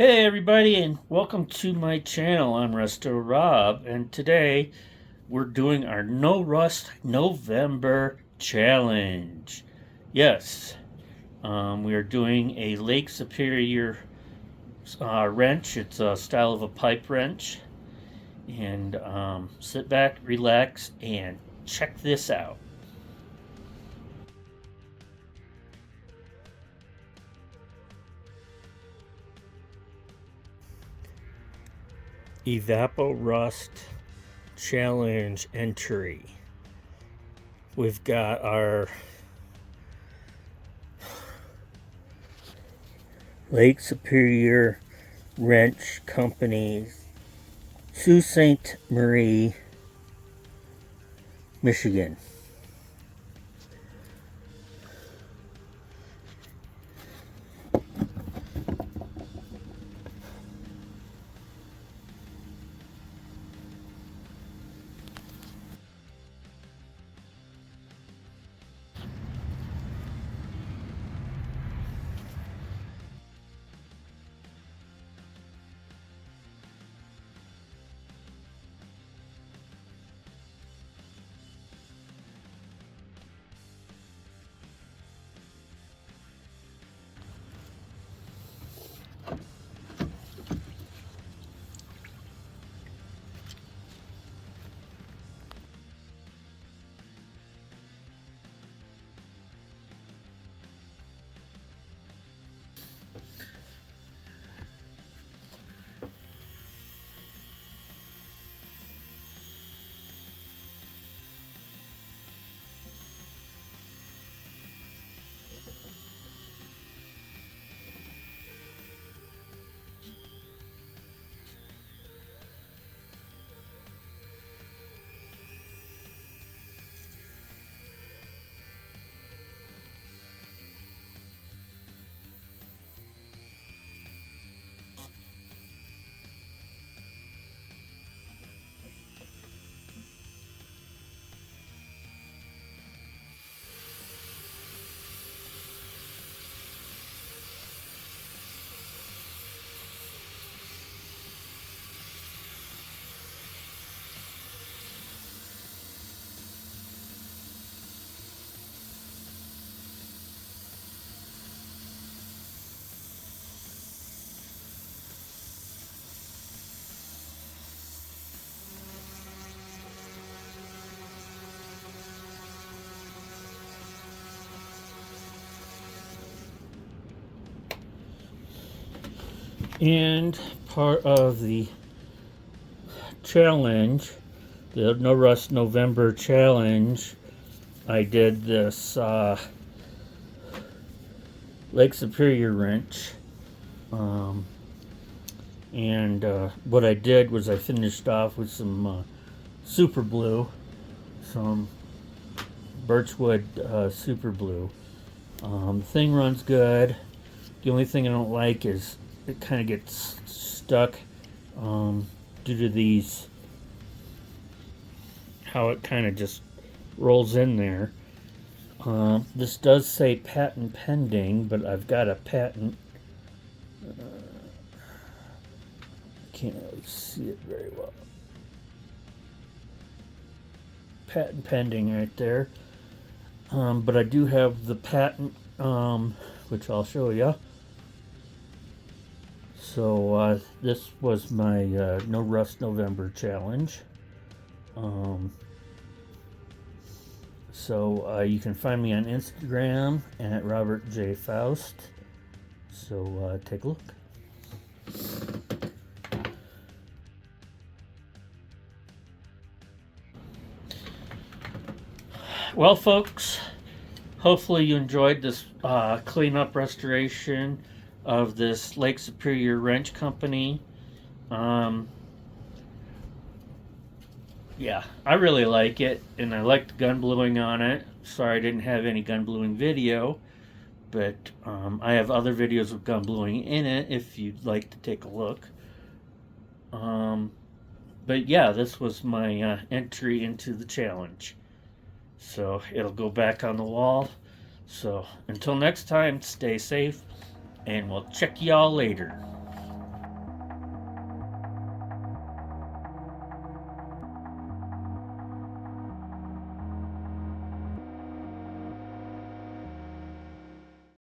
Hey everybody, and welcome to my channel. I'm Resto-Rob, and today we're doing our No Rust November challenge. Yes, we are doing a Lake Superior wrench. It's a style of a pipe wrench. And sit back, relax, and check this out. Evap-O-Rust challenge entry. We've got our Lake Superior Wrench Company, Sault Ste. Marie, Michigan. And part of the challenge, the No Rust November challenge, I did this Lake Superior wrench. What I did was I finished off with some super glue, some birchwood super glue. The thing runs good. The only thing I don't like is it kind of gets stuck due to these, how it kind of just rolls in there. This does say patent pending, but I've got a patent. Can't really see it very well. Patent pending right there. But I do have the patent, which I'll show you. So this was my No Rust November challenge. You can find me on Instagram at Robert J. Faust. So take a look. Well, folks, hopefully you enjoyed this cleanup restoration of this Lake Superior Wrench Company. Yeah, I really like it, and I like the gun bluing on it. Sorry I didn't have any gun bluing video, but I have other videos of gun bluing in it if you'd like to take a look. But yeah, this was my entry into the challenge. So it'll go back on the wall. So until next time, stay safe, and we'll check y'all later.